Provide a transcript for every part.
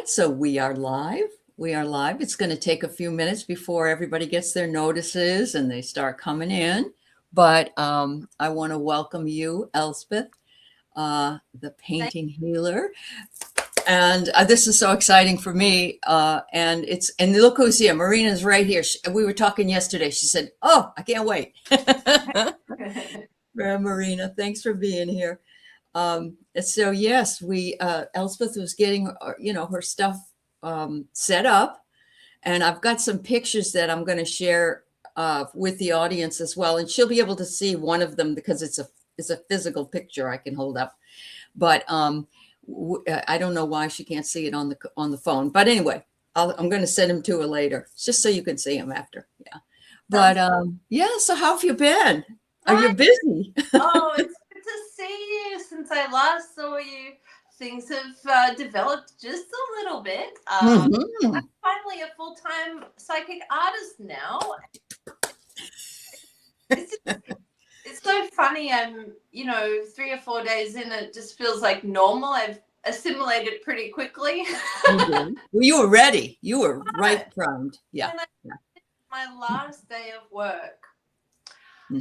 right, so we are live. We are live. It's going to take a few minutes before everybody gets their notices and they start coming in. But I want to welcome you, Elspeth, the painting healer. And this is so exciting for me. And look who's here. Marina's right here. We were talking yesterday. She said, "Oh, I can't wait." Marina, thanks for being here. So yes, Elspeth was getting, her stuff set up, and I've got some pictures that I'm going to share with the audience as well, and she'll be able to see one of them because it's a physical picture I can hold up. But I don't know why she can't see it on the phone. But anyway, I'm going to send him to her later, just so you can see him after. Yeah. But yeah. So how have you been? Are you busy? Oh, it's good to see you. Since I last saw you, things have developed just a little bit. I'm finally a full-time psychic artist now. It's so funny. I'm, 3 or 4 days in, it just feels like normal. I've assimilated pretty quickly. Well, you were ready. You were right primed. Yeah. My last day of work,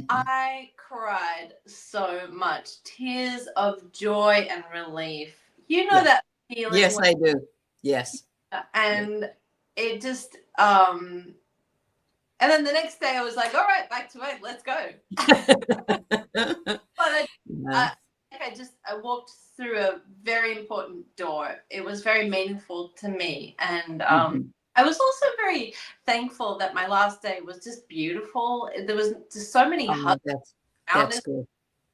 I cried so much. Tears of joy and relief. You know that feeling? Yes, I do. Yes. And it just, and then the next day I was like, all right, back to work, let's go. But I walked through a very important door. It was very meaningful to me. And I was also very thankful that my last day was just beautiful. There was just so many hugs. That's good.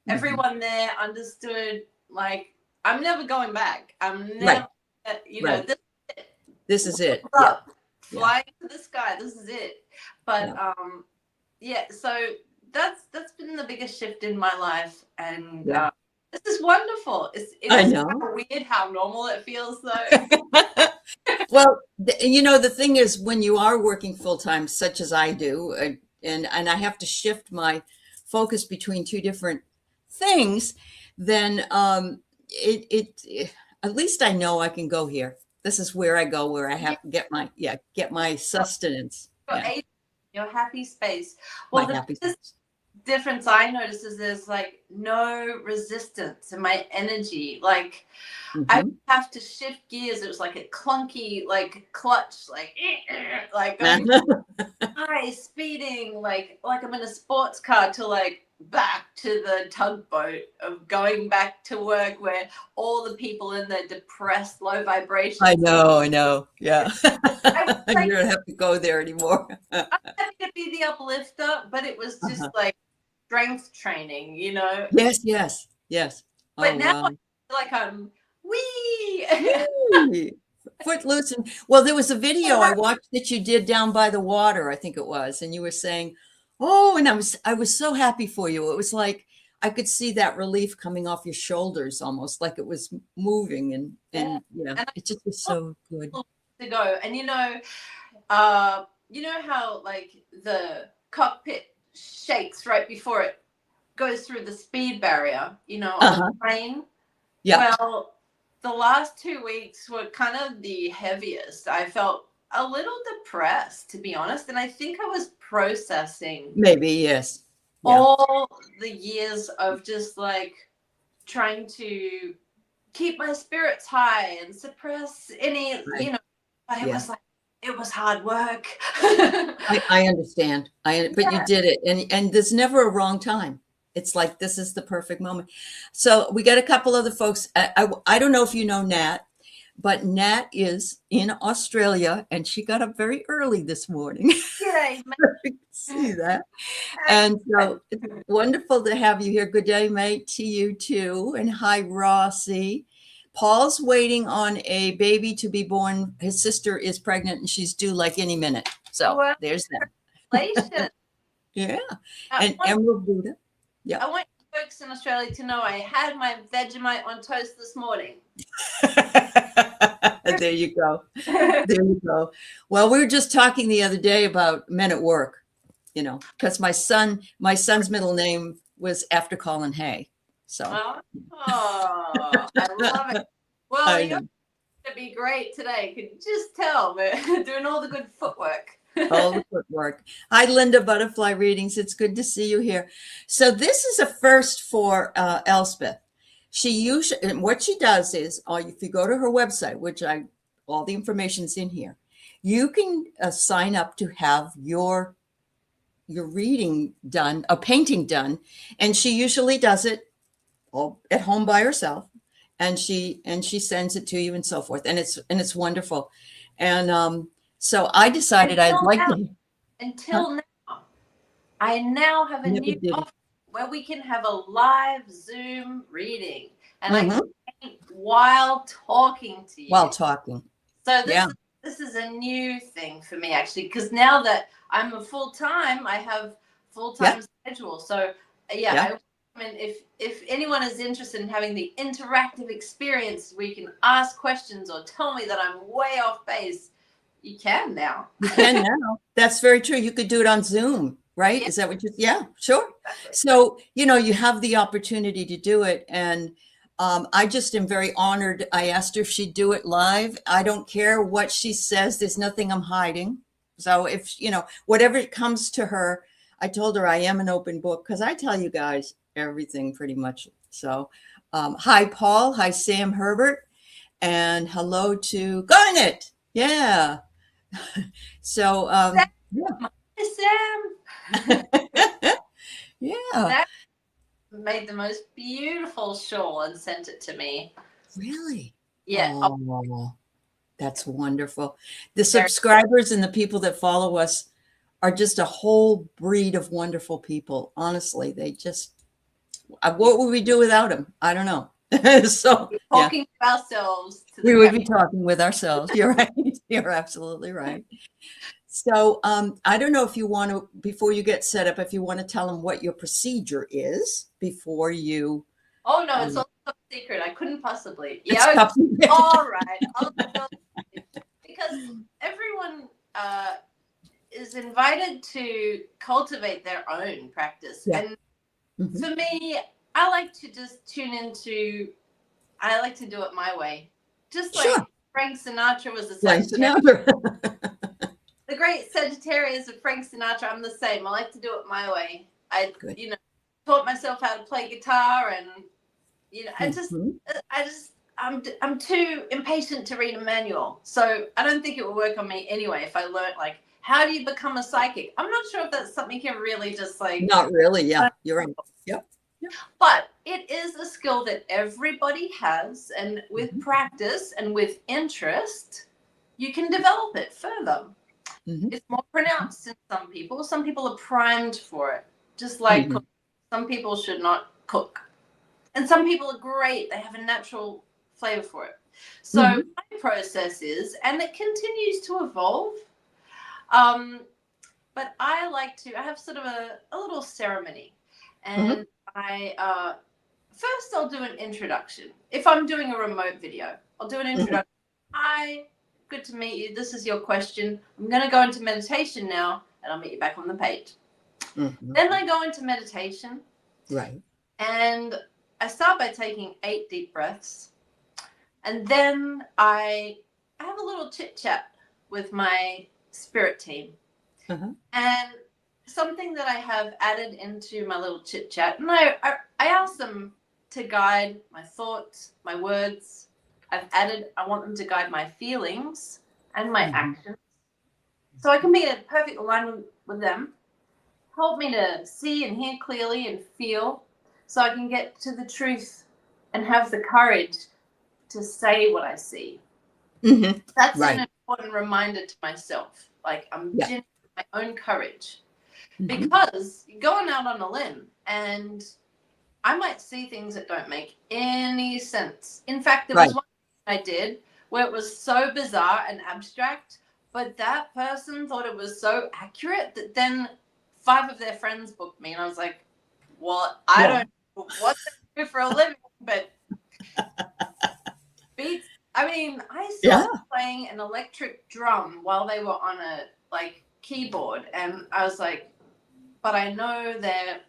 Everyone there understood, like, I'm never going back. I'm never, this is it. Flying to the sky. This is it. But so that's been the biggest shift in my life, and this is wonderful. It's I know. Kind of weird how normal it feels, though. Well, the thing is, when you are working full time, such as I do, and I have to shift my focus between two different things, then at least I know I can go here. This is where I go, where I have to get my sustenance. Your happy space. Well, the difference I notice is there's like no resistance in my energy. Like I have to shift gears. It was like a clunky, like clutch, like going high, speeding, like I'm in a sports car to like back to the tugboat of going back to work where all the people in the depressed, low vibration. I know. Yeah. You don't have to go there anymore. I'm happy to be the uplifter, but it was just like strength training, Yes. But now I feel like I'm footloose. And well, there was a video I watched that you did down by the water, I think it was, and you were saying, "Oh," and I was so happy for you. It was like I could see that relief coming off your shoulders, almost like it was moving, and it just was so good to go. And how like the cockpit shakes right before it goes through the speed barrier, on the plane. Yeah. Well, the last 2 weeks were kind of the heaviest. I felt a little depressed, to be honest, and I think I was processing maybe yes all the years of just like trying to keep my spirits high and suppress any but it was like it was hard work. I understand. But you did it, and there's never a wrong time. It's like this is the perfect moment. So we got a couple other folks. I don't know if you know Nat, but Nat is in Australia, and she got up very early this morning. G'day, mate. You can see that. And so it's wonderful to have you here. Good day, mate, to you too. And hi, Rossi. Paul's waiting on a baby to be born. His sister is pregnant, and she's due like any minute. So there's that. Congratulations. Yeah. And Emerald Buddha. Yeah. I want folks in Australia to know I had my Vegemite on toast this morning. There you go. There you go. Well, we were just talking the other day about men at work, because my son's middle name was after Colin Hay. So I love it. Well, you're to be great today. Could just tell we're doing all the good footwork. All the footwork. Hi, Linda, Butterfly Readings. It's good to see you here. So this is a first for Elspeth. She usually, and what she does is, if you go to her website, all the information's in here, you can sign up to have your reading done, a painting done, and she usually does it all at home by herself, and she sends it to you and so forth, and it's wonderful. And so I decided until now, I now have a new offer where we can have a live Zoom reading, and I can paint while talking to you. While talking. So this is a new thing for me, actually, because now that I'm a full-time, I have full-time schedule. So I mean, if anyone is interested in having the interactive experience, where you can ask questions or tell me that I'm way off base, you can now. You can now. That's very true. You could do it on Zoom, right? Yeah. Is that what you? Yeah, sure. Exactly. So you have the opportunity to do it, and I just am very honored. I asked her if she'd do it live. I don't care what she says. There's nothing I'm hiding. So if whatever comes to her, I told her I am an open book, because I tell you guys everything pretty much. So hi, Paul. Hi, Sam Herbert. And hello to Garnet. Yeah. So Sam. Yeah. That made the most beautiful shawl and sent it to me. Really? Yeah. Oh, that's wonderful. The subscribers and the people that follow us are just a whole breed of wonderful people. Honestly, they just, what would we do without them? I don't know. So talking to ourselves. We would be talking with ourselves. You're right. You're absolutely right. So I don't know if you want to, before you get set up, if you want to tell them what your procedure is before you. Oh, no, it's all top secret. I couldn't possibly. Yeah. All right. Because everyone is invited to cultivate their own practice. Yeah. And for me, I like to just tune into, I like to do it my way. Just like Frank Sinatra was a Sagittarius. The great Sagittarius of Frank Sinatra, I'm the same. I like to do it my way. I taught myself how to play guitar, and I'm too impatient to read a manual. So I don't think it will work on me anyway if I learn, like, how do you become a psychic? I'm not sure if that's something you can really just like. Not really. Yeah, you're right. Yep. But it is a skill that everybody has, and with practice and with interest, you can develop it further. It's more pronounced in some people. Some people are primed for it, just like some people should not cook. And some people are great. They have a natural flavor for it. So my process is, and it continues to evolve, but I have sort of a little ceremony. And first I'll do an introduction. If I'm doing a remote video, I'll do an introduction. Hi, good to meet you. This is your question. I'm going to go into meditation now, and I'll meet you back on the page. Then I go into meditation. Right. And I start by taking 8 deep breaths. And then I have a little chit chat with my spirit team. And something that I have added into my little chit chat, and I ask them to guide my thoughts, my words. I want them to guide my feelings and my actions, so I can be in perfect alignment with them. Help me to see and hear clearly and feel, so I can get to the truth and have the courage to say what I see. That's an important reminder to myself. Like, I'm genuine my own courage, because you're going out on a limb, and I might see things that don't make any sense. In fact, there was one I did where it was so bizarre and abstract, but that person thought it was so accurate that then 5 of their friends booked me, and I was like, well, I don't know what they do for a living, but beats. I mean, I saw them playing an electric drum while they were on a keyboard, and I was like, but I know they're,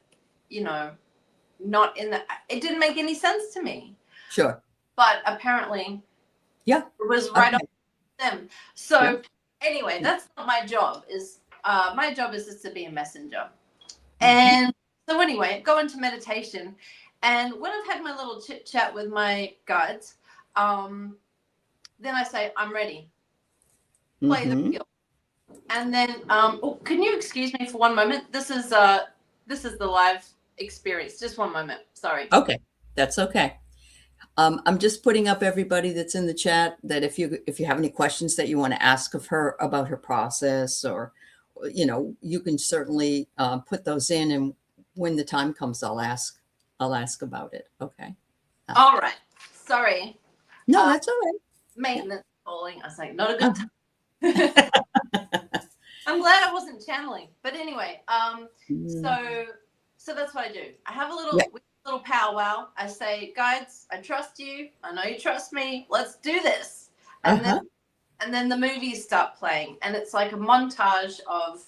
not in the. It didn't make any sense to me. Sure. But apparently, Yeah. It was right Okay. on them. So anyway, that's not my job. My job is just to be a messenger. And so anyway, go into meditation. And when I've had my little chit chat with my guides, then I say, I'm ready. Play the reel. And then, can you excuse me for one moment? This is the live experience. Just one moment. Sorry. Okay. That's okay. I'm just putting up everybody that's in the chat that if you have any questions that you want to ask of her about her process, or, you know, you can certainly put those in, and when the time comes, I'll ask about it. Okay. All right. Sorry. No, that's all right. Maintenance calling. I was like, not a good time. I'm glad I wasn't channeling. But anyway, so that's what I do. I have a little powwow. I say, guides, I trust you. I know you trust me. Let's do this. And then the movies start playing, and it's like a montage of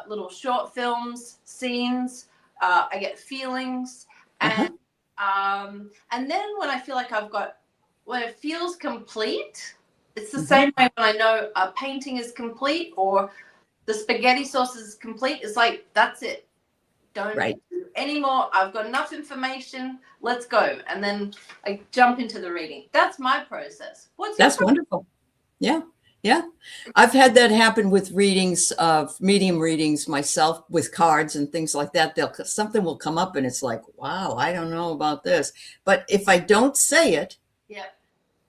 little short films, scenes. I get feelings, and then when I feel like when it feels complete, it's the same way when I know a painting is complete or the spaghetti sauce is complete. It's like, that's it. Don't do any more. I've got enough information. Let's go. And then I jump into the reading. That's my process. That's wonderful. Yeah. Yeah. I've had that happen with readings, of medium readings myself, with cards and things like that. Something will come up and it's like, wow, I don't know about this. But if I don't say it,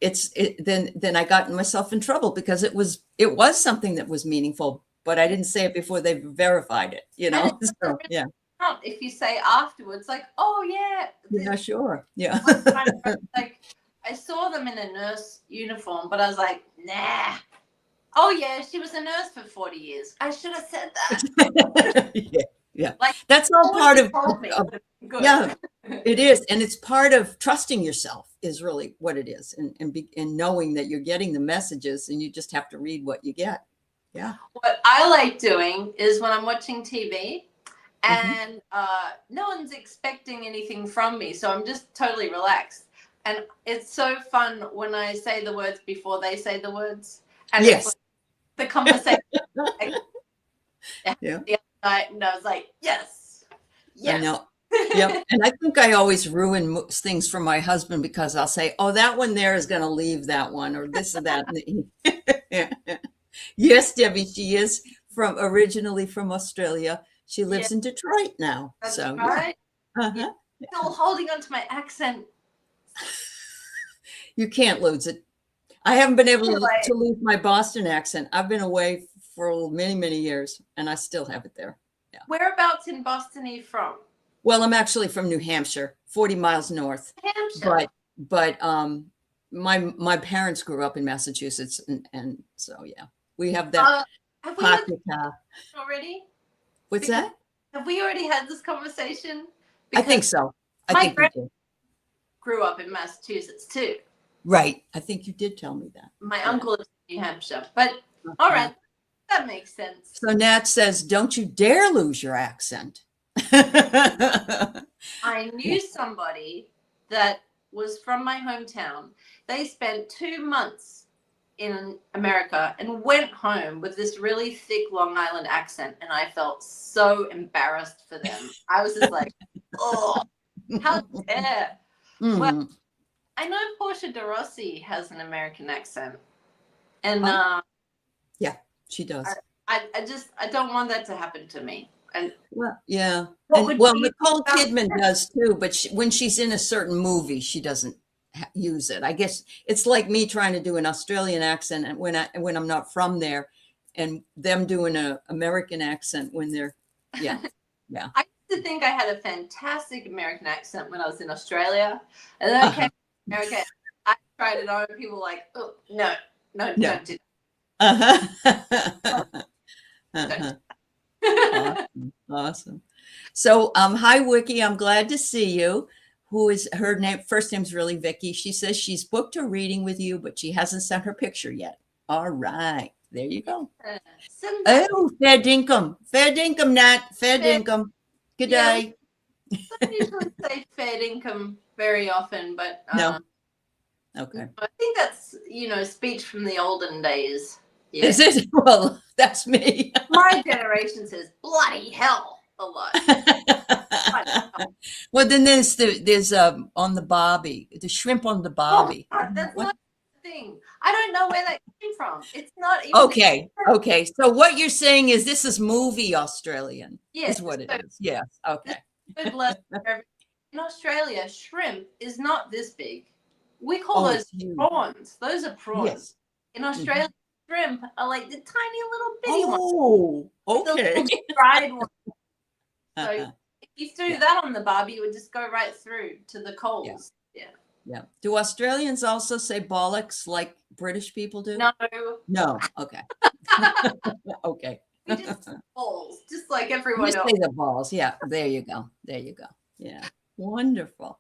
then I got myself in trouble, because it was something that was meaningful, but I didn't say it before they verified it, you know? So, yeah. If you say afterwards, like, oh yeah. Yeah, sure. Yeah. Like, I saw them in a nurse uniform, but I was like, nah. Oh yeah, she was a nurse for 40 years. I should have said that. Yeah. Like, that's all part of yeah, it is. And it's part of trusting yourself, is really what it is. And knowing that you're getting the messages, and you just have to read what you get. Yeah. What I like doing is when I'm watching TV and no one's expecting anything from me, so I'm just totally relaxed. And it's so fun when I say the words before they say the words. And yes. The conversation. Yeah. The other night, and I was like, yes. I know. Yep. And I think I always ruin things for my husband, because I'll say, oh, that one there is going to leave that one, or this or that. Yes, Debbie, she is originally from Australia. She lives in Detroit now. That's so right. Still holding on to my accent. You can't lose it. I haven't been able to lose my Boston accent. I've been away for many, many years, and I still have it there. Yeah. Whereabouts in Boston are you from? Well, I'm actually from New Hampshire, 40 miles north. Hampshire. But my parents grew up in Massachusetts, and so yeah, we have that. Have we had this already? What's that? Have we already had this conversation? I think so. I think we did. Grew up in Massachusetts too. Right. I think you did tell me that. My uncle lives in New Hampshire, but all right, that makes sense. So Nat says, don't you dare lose your accent. I knew somebody that was from my hometown. They spent 2 months in America and went home with this really thick Long Island accent, and I felt so embarrassed for them. I was just like, oh, how dare. Well, I know Portia de Rossi has an American accent, and yeah, she does. I don't want that to happen to me. And yeah, Nicole Kidman does too, but when she's in a certain movie, she doesn't use it. I guess it's like me trying to do an Australian accent, and when I'm not from there, and them doing an American accent when they're yeah. I used to think I had a fantastic American accent when I was in Australia, and then I came to America. I tried it on, and people were like, "Oh no, don't do that." Awesome. So, hi, Wiki. I'm glad to see you. Who is her name? First name's really Vicky. She says she's booked a reading with you, but she hasn't sent her picture yet. All right. There you go. Oh, fair dinkum. Fair dinkum, Nat. Fair dinkum. Good day. I usually say fair dinkum very often, but no. Okay. I think that's, speech from the olden days. Yeah. Is it? Well, that's me. My generation says bloody hell a lot. Well, then there's on the barbie, the shrimp on the barbie. Oh, God, that's not a thing. I don't know where that came from. It's not even. Okay. So what you're saying is this is movie Australian. Yes, is what it is. Yes. Okay. Good lesson. In Australia, shrimp is not this big. We call those prawns. Those are prawns. Yes. In Australia, shrimp are like the tiny little bitty ones. Oh, okay. The little dried ones. So if you threw that on the barbie, it would just go right through to the coals. Yeah. Do Australians also say bollocks like British people do? No. Okay. Okay. We just say balls, just like everyone else. Say the balls. Yeah. There you go. Yeah. Wonderful.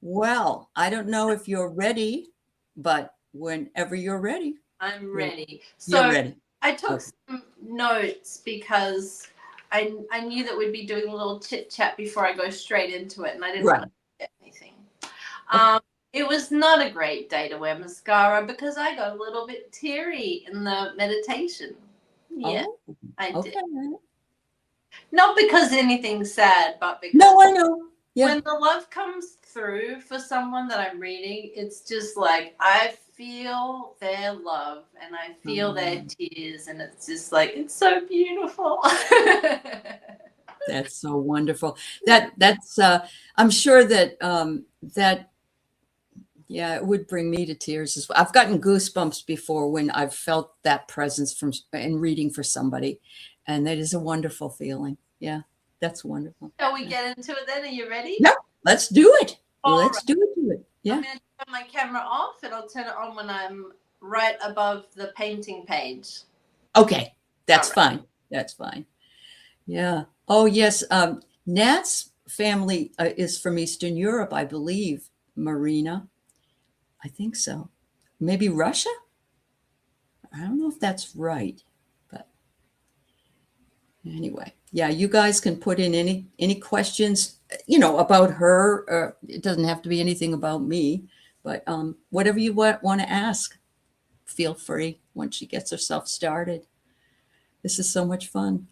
Well, I don't know if you're ready, but whenever you're ready. I'm ready. You're ready. I took some notes because I knew that we'd be doing a little chit chat before I go straight into it, and I didn't want to get anything. It was not a great day to wear mascara because I got a little bit teary in the meditation. Yeah, I did. Not because anything's sad, but because I know. Yeah. When the love comes through for someone that I'm reading, it's just like I feel their love and I feel their tears, and it's just like it's so beautiful. That's so wonderful. That's I'm sure that it would bring me to tears as well. I've gotten goosebumps before when I've felt that presence in reading for somebody, and that is a wonderful feeling. Yeah, that's wonderful. Shall we get into it then? Are you ready? Yeah, let's do it. Let's do it. Yeah. I'm going to turn my camera off, and I'll turn it on when I'm right above the painting page. Okay, that's fine. That's fine. Yeah. Oh, yes. Nat's family is from Eastern Europe, I believe, Marina. I think so. Maybe Russia? I don't know if that's right, but anyway. Yeah, you guys can put in any questions, about her. It doesn't have to be anything about me, but whatever you want to ask, feel free once she gets herself started. This is so much fun.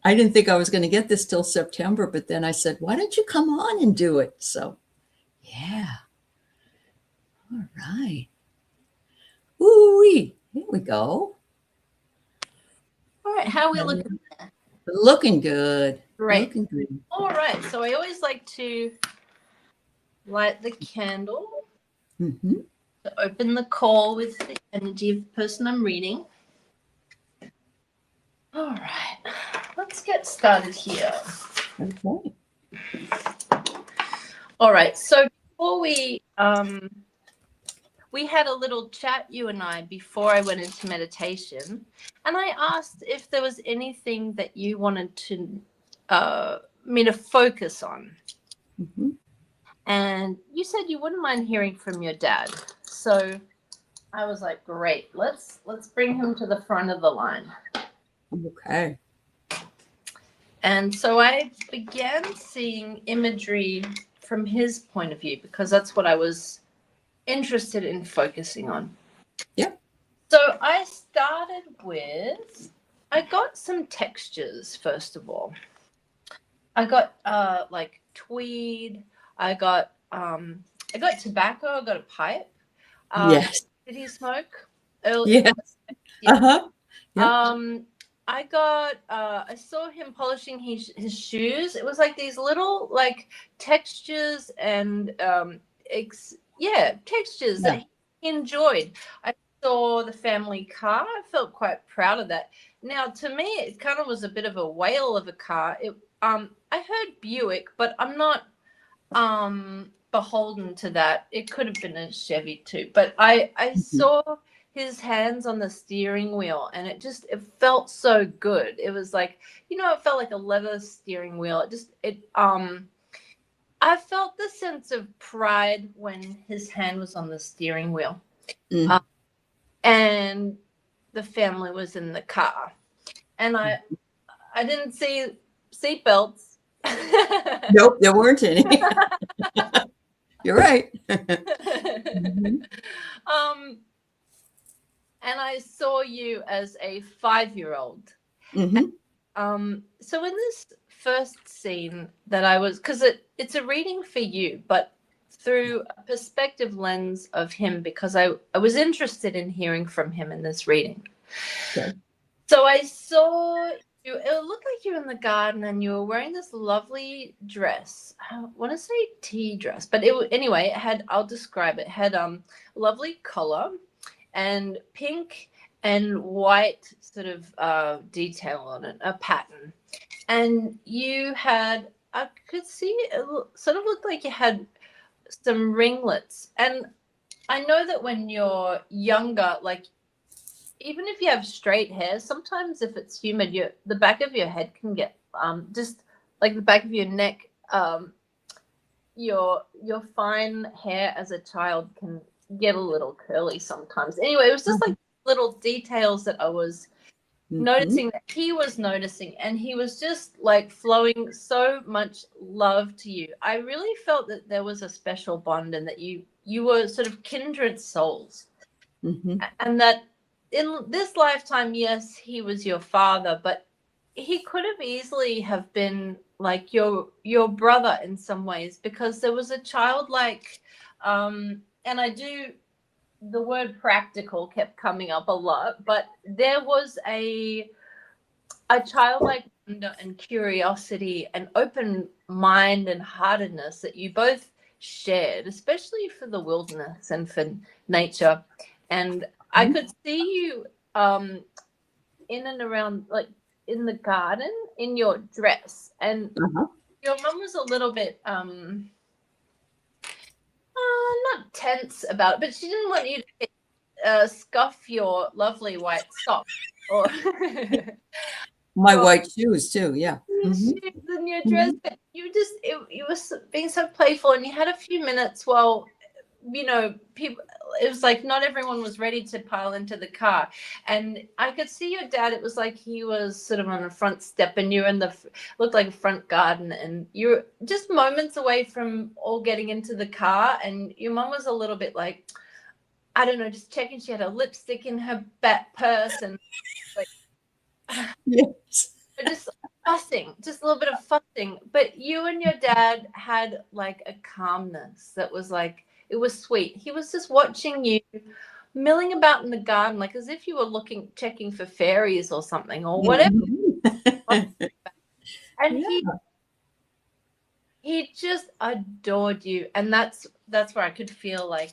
I didn't think I was going to get this till September, but then I said, why don't you come on and do it? So, yeah. All right. Ooh-wee. Here we go. All right. How are we looking? Looking good. Great. Looking good. All right. So I always like to light the candle to open the call with the energy of the person I'm reading. All right. Let's get started here. Okay. All right. So before we had a little chat, you and I, before I went into meditation, and I asked if there was anything that you wanted to me to focus on. And you said you wouldn't mind hearing from your dad. So I was like, great, let's bring him to the front of the line. Okay. And so I began seeing imagery from his point of view because that's what I was interested in focusing on. Yeah. So I started with, I got some textures first of all. I got like tweed. I got tobacco. I got a pipe. Yes. Did he smoke? Yes. Yeah. I saw him polishing his shoes. It was like these little like textures and textures that he enjoyed. I saw the family car. I felt quite proud of that. Now, to me, it kind of was a bit of a whale of a car. I heard Buick, but I'm not beholden to that. It could have been a Chevy too. But I saw his hands on the steering wheel, and it felt so good. It was like, it felt like a leather steering wheel. I felt the sense of pride when his hand was on the steering wheel. And the family was in the car. And I didn't see seatbelts. Nope, there weren't any. You're right. Mm-hmm. And I saw you as a 5-year-old. Mm-hmm. So in this first scene that I was, because it's a reading for you, but through a perspective lens of him, because I was interested in hearing from him in this reading. Okay. So I saw you, it looked like you were in the garden and you were wearing this lovely dress. I want to say tea dress, but anyway, it had, I'll describe it, had lovely collar and pink and white sort of detail on it, a pattern. And you had, I could see it sort of looked like you had some ringlets. And I know that when you're younger, like even if you have straight hair, sometimes if it's humid, the back of your head can get just like the back of your neck, your fine hair as a child can get a little curly sometimes. Anyway, it was just like little details that I was noticing that he was noticing, and he was just like flowing so much love to you. I really felt that there was a special bond and that you were sort of kindred souls. And that in this lifetime, yes, he was your father, but he could have easily have been like your brother in some ways, because there was a childlike and the word practical kept coming up a lot, but there was a childlike wonder and curiosity and open mind and heartedness that you both shared, especially for the wilderness and for nature. And I could see you in and around, like in the garden in your dress, and your mum was a little bit not tense about it, but she didn't want you to scuff your lovely white socks or my white shoes too. Yeah. Shoes in your dress, but you were being so playful, and you had a few minutes while people, it was like not everyone was ready to pile into the car, and I could see your dad. It was like he was sort of on the front step, and you were in looked like a front garden, and you were just moments away from all getting into the car, and your mum was a little bit like, I don't know, just checking she had a lipstick in her back purse, and like yes. just fussing, just a little bit of fussing. But you and your dad had like a calmness that was like, it was sweet. He was just watching you milling about in the garden, like as if you were checking for fairies or something or whatever. And he just adored you, and that's where I could feel like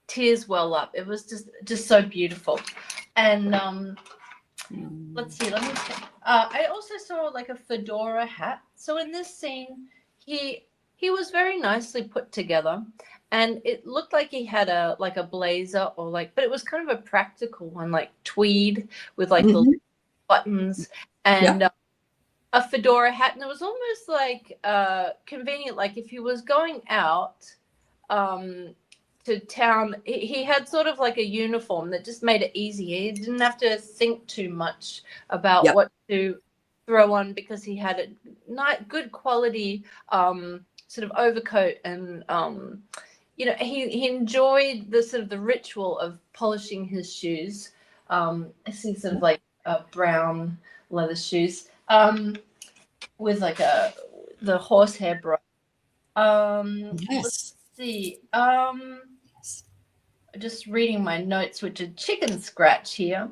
tears well up. It was just so beautiful. And let's see, let me check. I also saw like a fedora hat. So in this scene, he was very nicely put together, and it looked like he had a blazer, or but it was kind of a practical one, like tweed with like the buttons and a fedora hat. And it was almost like convenient, like if he was going out to town, he had sort of like a uniform that just made it easy. He didn't have to think too much about what to throw on, because he had a good quality sort of overcoat, and he enjoyed the sort of the ritual of polishing his shoes. I see sort of like brown leather shoes with like the horsehair brush. Let's see. Just reading my notes, which are chicken scratch here.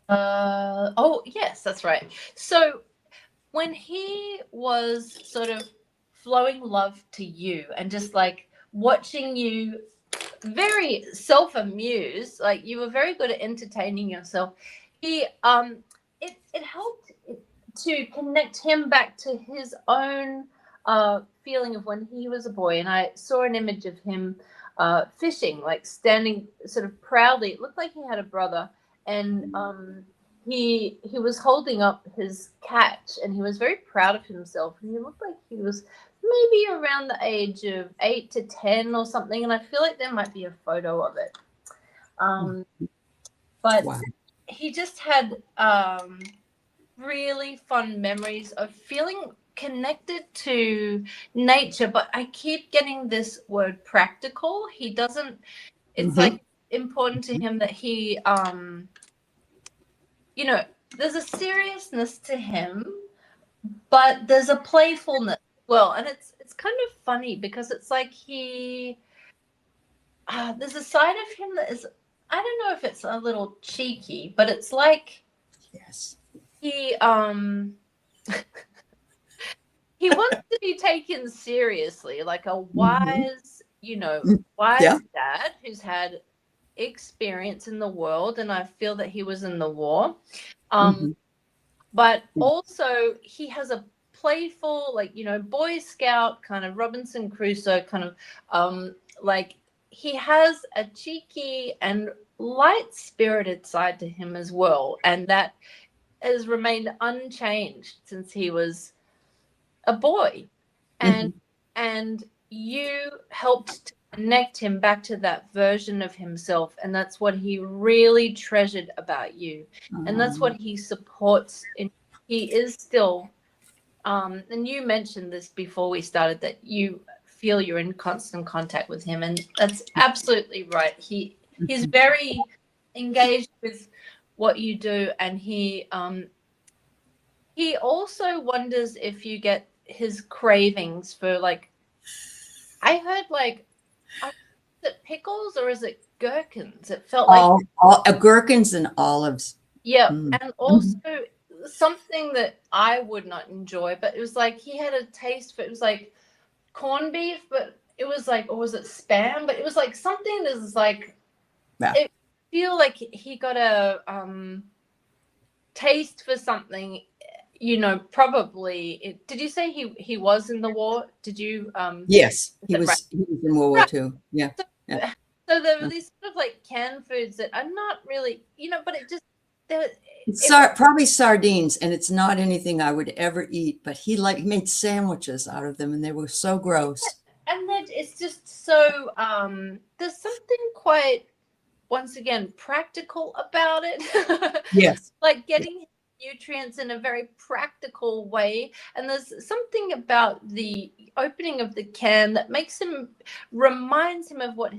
Oh yes, that's right. So when he was sort of flowing love to you and just like watching you, very self-amused, like you were very good at entertaining yourself, he it helped to connect him back to his own feeling of when he was a boy. And I saw an image of him fishing, like standing sort of proudly. It looked like he had a brother, and he was holding up his catch, and he was very proud of himself, and he looked like he was maybe around the age of 8 to 10 or something, and I feel like there might be a photo of it. But he just had really fun memories of feeling connected to nature, but I keep getting this word practical. He doesn't, it's like important to him that he, you know, there's a seriousness to him, but there's a playfulness. Well, and it's kind of funny because it's like there's a side of him that is, I don't know if it's a little cheeky, but it's like, yes, he he wants to be taken seriously, like a wise, wise dad who's had experience in the world, and I feel that he was in the war. But also he has a playful, like, Boy Scout kind of Robinson Crusoe kind of like, he has a cheeky and light-spirited side to him as well, and that has remained unchanged since he was a boy. And you helped to connect him back to that version of himself, and that's what he really treasured about you, and that's what he supports in. He is still and you mentioned this before we started, that you feel you're in constant contact with him, and that's absolutely right. He's very engaged with what you do, and he also wonders if you get his cravings for, like, I heard, like, is it pickles or is it gherkins? It felt like all gherkins and olives. Yeah, and also something that I would not enjoy, but it was like he had a taste for, it was like corned beef, but it was like, or was it spam? But it was like something that was like, it feel like he got a taste for something, probably. Did you say he was in the war? Did you? Yes, he was in World War II. Yeah. So there were these sort of like canned foods that are not really, but it just, probably sardines, and it's not anything I would ever eat, but he made sandwiches out of them, and they were so gross. And that it's just so there's something quite, once again, practical about it. Yes. Like getting nutrients in a very practical way, and there's something about the opening of the can that reminds him of what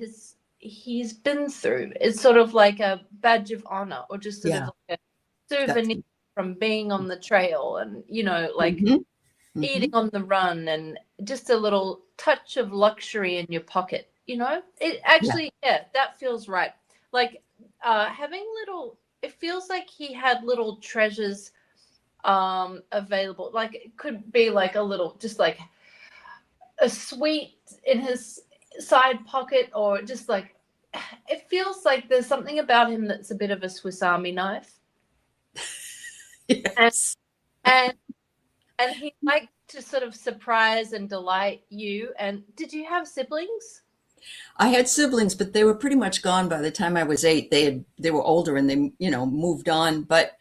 he's been through. It's sort of like a badge of honor, or just sort of like a souvenir from being on the trail, and like eating on the run, and just a little touch of luxury in your pocket. It actually, that feels right. Like having little, it feels like he had little treasures available. Like it could be like a little, just like a sweet in his side pocket, or just like, it feels like there's something about him that's a bit of a Swiss Army knife. Yes. And he liked to sort of surprise and delight you. And did you have siblings? I had siblings, but they were pretty much gone by the time I was 8. They were older, and they moved on. But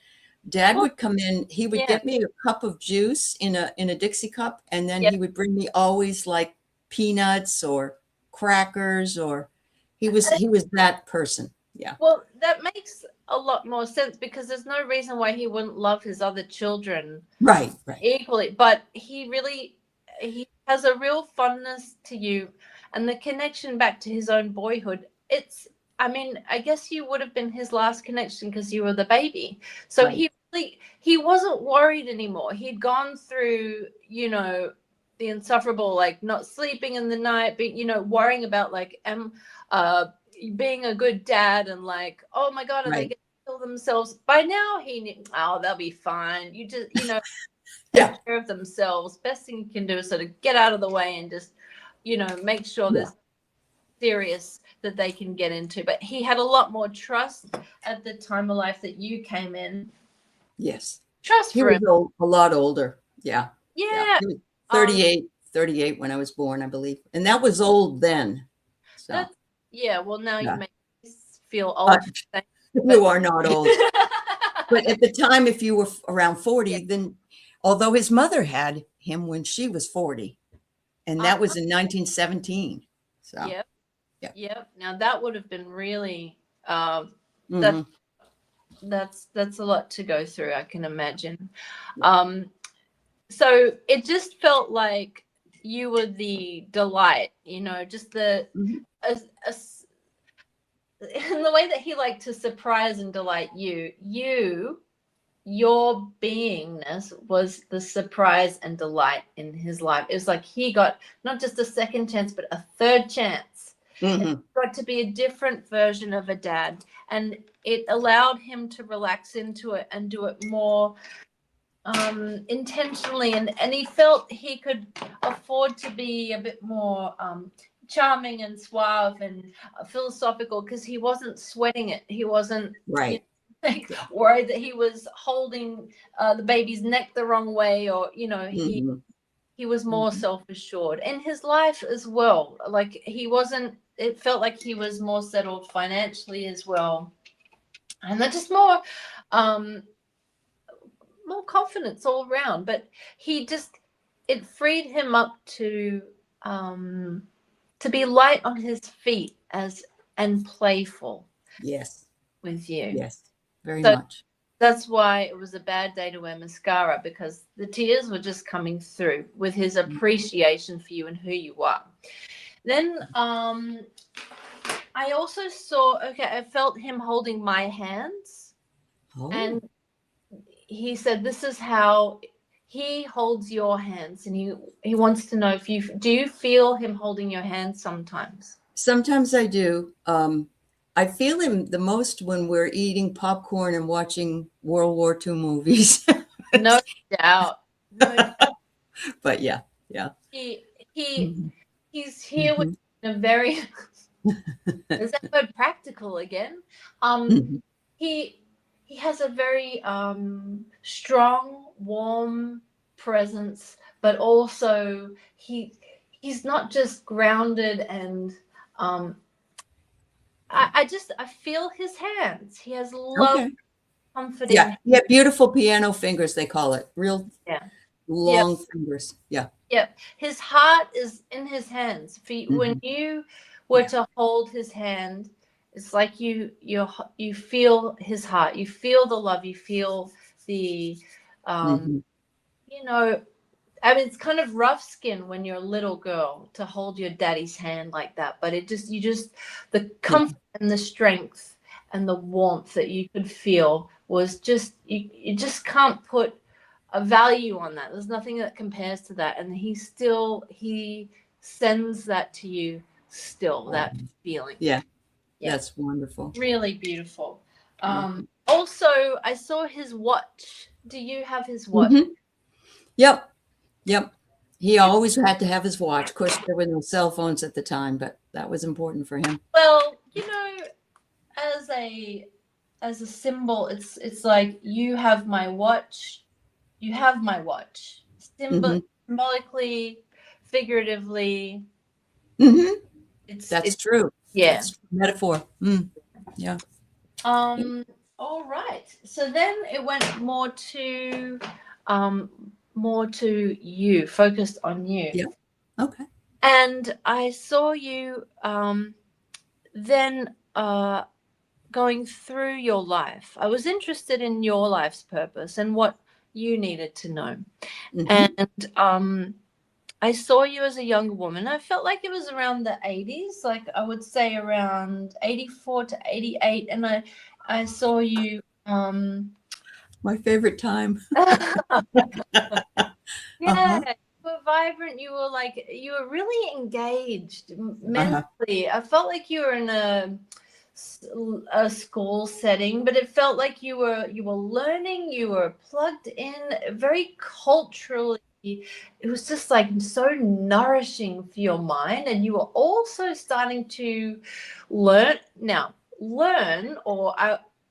Dad would come in. He would get me a cup of juice in a Dixie cup, and then he would bring me always like peanuts or crackers, or he was that person. Yeah. Well, that makes a lot more sense, because there's no reason why he wouldn't love his other children equally. But he has a real fondness to you, and the connection back to his own boyhood. I guess you would have been his last connection because you were the baby. So he wasn't worried anymore. He'd gone through, the insufferable, like not sleeping in the night, but worrying about like being a good dad, and like, oh my God, are they going to kill themselves? By now he knew, they'll be fine. You just, take care of themselves. Best thing you can do is sort of get out of the way and just, make sure there's serious that they can get into. But he had a lot more trust at the time of life that you came in. Yes. Trust he for was him. A lot older. Yeah. Yeah. He was 38 when I was born, I believe. And that was old then. So. Well, now you make me feel old. You are not old. But at the time, if you were around 40, then, although his mother had him when she was 40, and that was in 1917. So. Yep. Now that would have been really that's a lot to go through, I can imagine. so it just felt like you were the delight, just the in the way that he liked to surprise and delight your beingness was the surprise and delight in his life. It was like he got not just a second chance, but a third chance. It got to be a different version of a dad, and it allowed him to relax into it and do it more intentionally, and he felt he could afford to be a bit more charming and suave and philosophical, because he wasn't sweating it. He wasn't worried that he was holding the baby's neck the wrong way, or he was more self-assured in his life as well. Like it felt like he was more settled financially as well, and that just more confidence all around. But it freed him up to be light on his feet and playful. Yes. With you. Yes, very much. That's why it was a bad day to wear mascara, because the tears were just coming through with his appreciation for you and who you are. Then I also I felt him holding my hands. And he said, this is how he holds your hands, and he wants to know if do you feel him holding your hands sometimes? Sometimes I do. I feel him the most when we're eating popcorn and watching World War II movies. No doubt. But yeah. He's here with a very is that word practical again? He has a very strong, warm presence, but also he's not just grounded and I feel his hands. He has love, confidence. Yeah, beautiful piano fingers, they call it. Real long fingers. Yeah. Yep. His heart is in his hands. When you were to hold his hand, it's like you feel his heart. You feel the love. You feel the, I mean, it's kind of rough skin when you're a little girl to hold your daddy's hand like that. But the comfort and the strength and the warmth that you could feel was just, you just can't put a value on that. There's nothing that compares to that. And he sends that to you still, that feeling. Yeah. That's wonderful. Really beautiful. Also, I saw his watch. Do you have his watch? Yep. He always had to have his watch. Of course, there were no cell phones at the time, but that was important for him. Well, as a symbol, it's like you have my watch. You have my watch. Symbolically, figuratively. That's true. Yeah. That's true. Metaphor. Yeah. All right. So then it went more to you, focused on you. Yeah. Okay. And I saw you then going through your life. I was interested in your life's purpose and what you needed to know. And I saw you as a young woman. I felt like it was around the 80s, like I would say around 84 to 88. And I saw you. My favorite time. Yeah, you were vibrant. You were really engaged mentally. I felt like you were in a school setting, but it felt like you were learning. You were plugged in, very culturally. It was just like so nourishing for your mind, and you were also starting to learn, or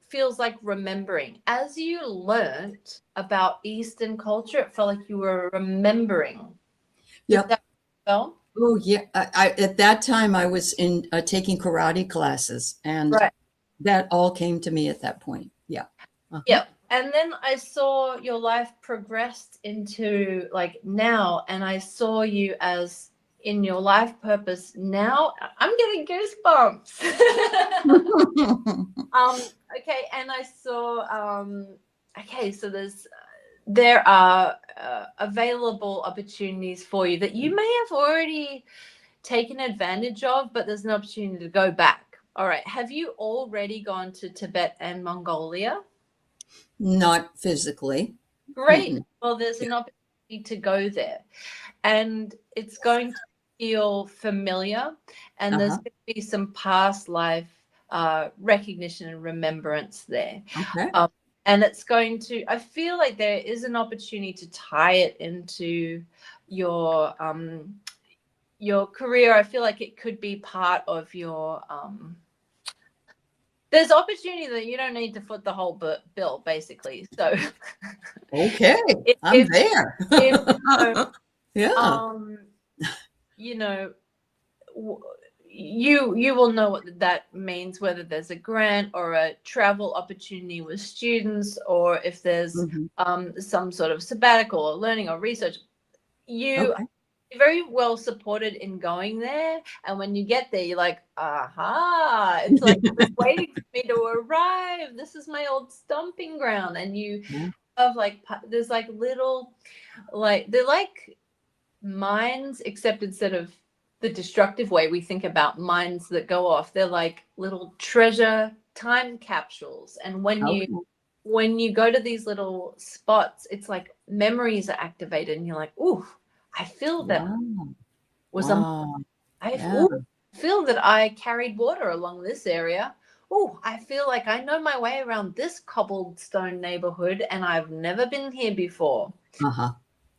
feels like remembering. As you learned about Eastern culture, it felt like you were remembering. Yep. Oh yeah. I at that time I was taking karate classes, and that all came to me at that point. Yeah. Yeah. And then I saw your life progressed into like now, and I saw you as in your life purpose now. I'm getting goosebumps. Okay, and I saw so there's there are available opportunities for you that you may have already taken advantage of, but there's an opportunity to go back. All right. Have you already gone to Tibet and Mongolia? Not physically. Great. Mm-mm. Well, there's an opportunity to go there, and it's going to feel familiar, and there's going to be some past life recognition and remembrance there. Okay. And it's going to, I feel like there is an opportunity to tie it into your career. I feel like it could be part of your there's opportunity that you don't need to foot the whole bill, basically. So okay, I'm there. Yeah. You know, you will know what that means, whether there's a grant or a travel opportunity with students, or if there's some sort of sabbatical or learning or research. You are very well supported in going there, and when you get there, you're like, aha, it's like it's waiting for me to arrive. This is my old stomping ground. And you have like, there's like little, like, they're like mines, except instead of the destructive way we think about mines that go off, they're like little treasure time capsules. And when you go to these little spots, it's like memories are activated, and you're like, ooh, I feel that was feel that I carried water along this area. Oh, I feel like I know my way around this cobblestone neighborhood, and I've never been here before.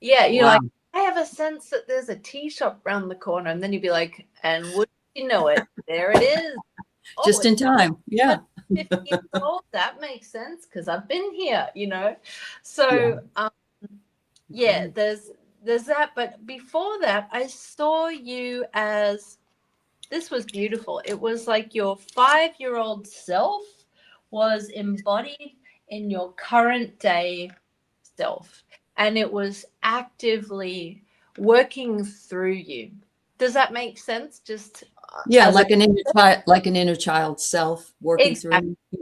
Yeah, you're like, I have a sense that there's a tea shop around the corner, and then you'd be like, and would you know it, there it is. Just in time. Yeah. 50 years old. That makes sense because I've been here, So there's that. But before that, I saw you as, this was beautiful. It was like your 5-year-old self was embodied in your current day self, and it was actively working through you. Does that make sense? Just like an inner child self working through. Yeah.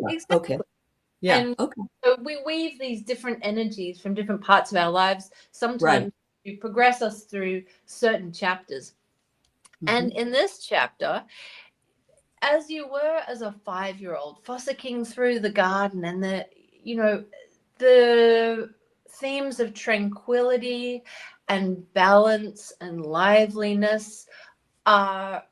Exactly. Okay. Yeah. And so we weave these different energies from different parts of our lives, sometimes to progress us through certain chapters. And in this chapter, as you were as a 5-year-old fossicking through the garden, and the themes of tranquility and balance and liveliness are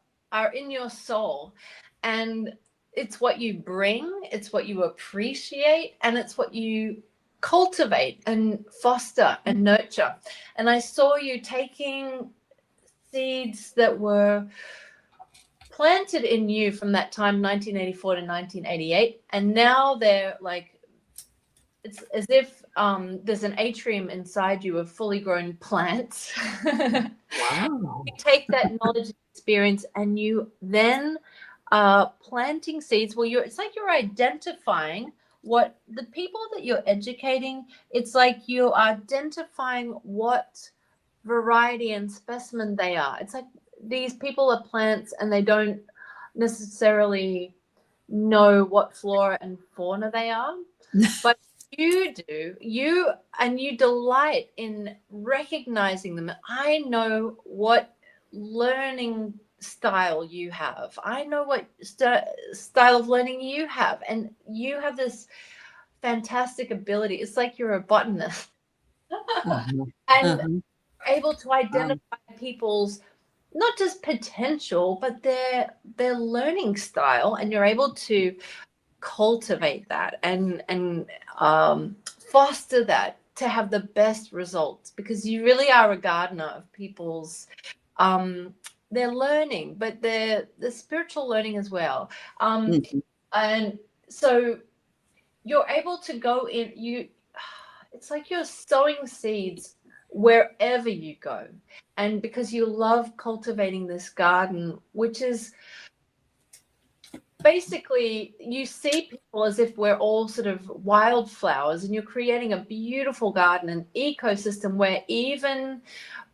in your soul, and it's what you bring, it's what you appreciate, and it's what you cultivate and foster and nurture. And I saw you taking seeds that were planted in you from that time, 1984 to 1988, and now they're like, it's as if there's an atrium inside you of fully grown plants. Wow. You take that knowledge and experience, and you then planting seeds. Well, it's like you're identifying what the people that you're educating, it's like you're identifying what variety and specimen they are. It's like these people are plants, and they don't necessarily know what flora and fauna they are, but you do. You delight in recognizing them. I know what learning style you have. I know what style of learning you have, and you have this fantastic ability. It's like you're a botanist and able to identify people's not just potential, but their learning style, and you're able to cultivate that and foster that to have the best results, because you really are a gardener of people's their learning, but the spiritual learning as well. And so you're able to go in, it's like you're sowing seeds wherever you go. And because you love cultivating this garden, which is basically, you see people as if we're all sort of wildflowers, and you're creating a beautiful garden, an ecosystem where even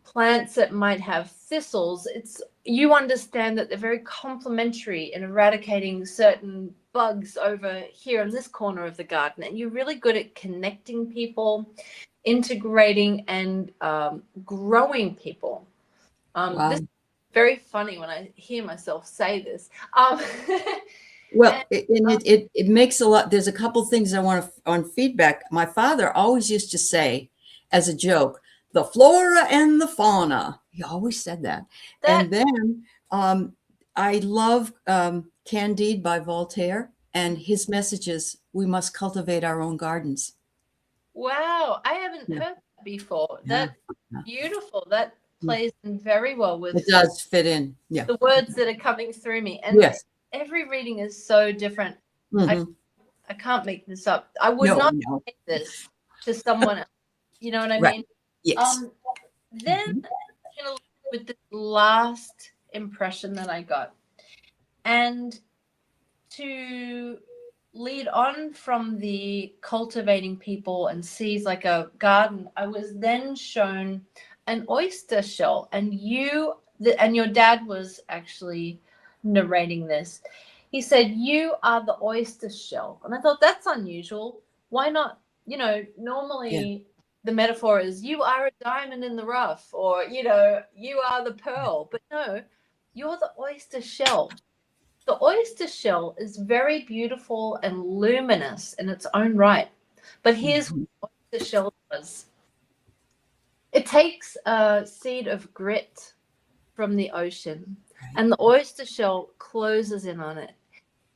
plants that might have thistles, you understand that they're very complementary in eradicating certain bugs over here in this corner of the garden. And you're really good at connecting people integrating and growing people. Wow. This is very funny when I hear myself say this. Well, it makes a lot. There's a couple things I want to on feedback. My father always used to say, as a joke, the flora and the fauna. He always said that. And then I love Candide by Voltaire, and his message is, we must cultivate our own gardens. Wow, I haven't heard that before. That's beautiful. That plays in very well with. It does fit in. Yeah. The words that are coming through me. And yes. Every reading is so different. Mm-hmm. I can't make this up. I would not say this to someone else. You know what I mean? Yes. Then I'm gonna look with the last impression that I got. And to lead on from the cultivating people and sees like a garden, I was then shown an oyster shell, and your dad was actually narrating this. He said, "You are the oyster shell." And I thought, that's unusual. Why not? Normally the metaphor is, you are a diamond in the rough, or, you are the pearl. But no, you're the oyster shell. The oyster shell is very beautiful and luminous in its own right. But here's what the oyster shell does. It takes a seed of grit from the ocean, and the oyster shell closes in on it.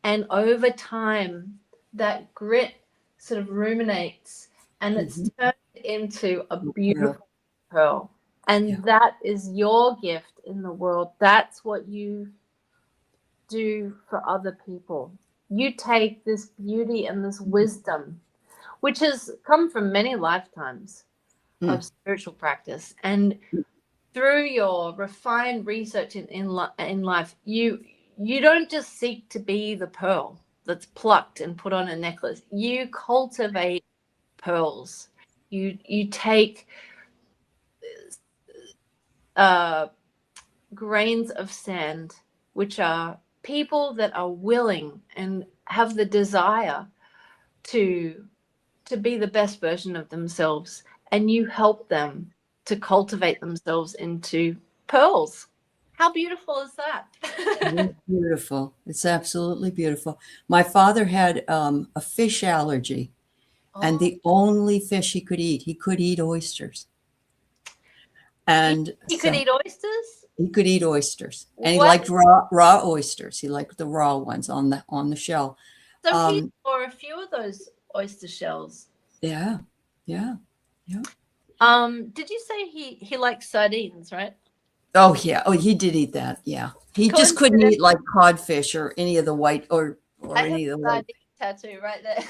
And over time, that grit sort of ruminates, and it's turned into a beautiful pearl. And that is your gift in the world. That's what you do for other people. You take this beauty and this wisdom, which has come from many lifetimes of spiritual practice, and through your refined research in life, you don't just seek to be the pearl that's plucked and put on a necklace. You cultivate pearls. You take grains of sand, which are people that are willing and have the desire to be the best version of themselves, and you help them to cultivate themselves into pearls. How beautiful is that? It's beautiful. It's absolutely beautiful. My father had a fish allergy, and the only fish he could eat oysters. And he could eat oysters? He could eat oysters. And he liked raw oysters. He liked the raw ones on the shell. So he saw a few of those oyster shells. Yeah. Did you say he likes sardines, right? Oh yeah. Oh, he did eat that. Yeah. He just couldn't eat like codfish or any of the white or any of the white. Tattoo right there.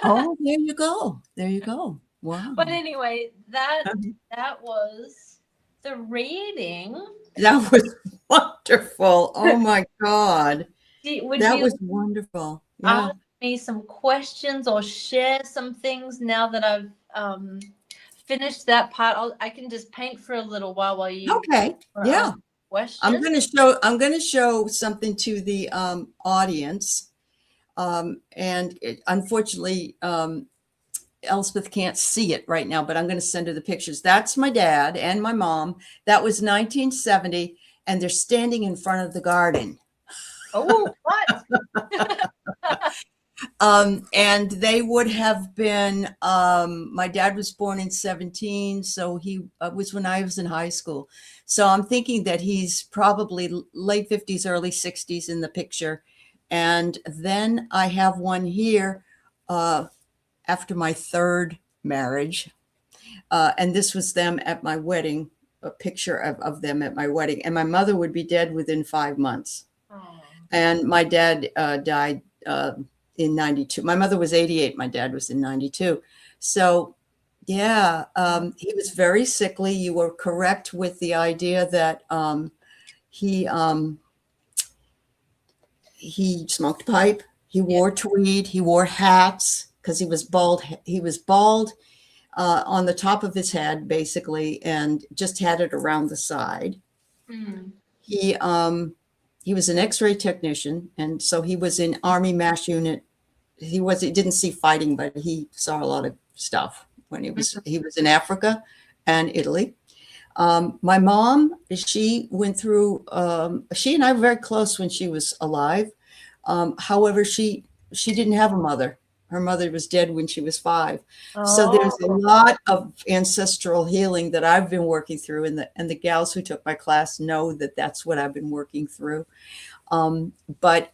Oh, there you go. Wow. But anyway, that was the reading. That was wonderful. Oh my God. That was wonderful. Yeah. Ask me some questions or share some things now that I've finished that part. I can just paint for a little while you. Okay. Yeah. Questions. I'm going to show something to the audience. Unfortunately, Elspeth can't see it right now, but I'm going to send her the pictures. That's my dad and my mom. That was 1970, and they're standing in front of the garden. Oh, what? And they would have been, my dad was born in 17, so he was when I was in high school. So I'm thinking that he's probably late 50s, early 60s in the picture. And then I have one here after my third marriage. And this was them at my wedding, a picture of them at my wedding. And my mother would be dead within 5 months. Oh. And my dad died in 92. My mother was 88. My dad was in 92. So yeah, he was very sickly. You were correct with the idea that he smoked pipe. He wore tweed. He wore hats because he was bald. He was bald on the top of his head, basically, and just had it around the side. Mm. He was an X-ray technician, and so he was in Army MASH unit. He didn't see fighting, but he saw a lot of stuff. when he was in Africa and Italy. My mom, she went through, she and I were very close when she was alive. However, she didn't have a mother. Her mother was dead when she was 5. So there's a lot of ancestral healing that I've been working through, and the gals who took my class know that that's what I've been working through. But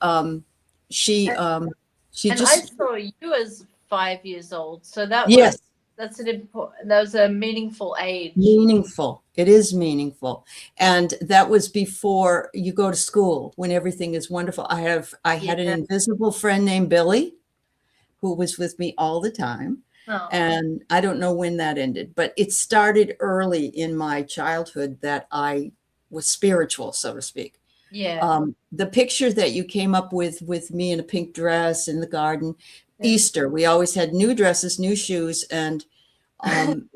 she and just, I saw you as 5 years old, so that yes. that was a meaningful age. Meaningful. It is meaningful. And that was before you go to school, when everything is wonderful. I had an invisible friend named Billy who was with me all the time. Oh. And I don't know when that ended, but it started early in my childhood that I was spiritual, so to speak. Yeah. The picture that you came up with me in a pink dress in the garden, Easter, we always had new dresses, new shoes, and and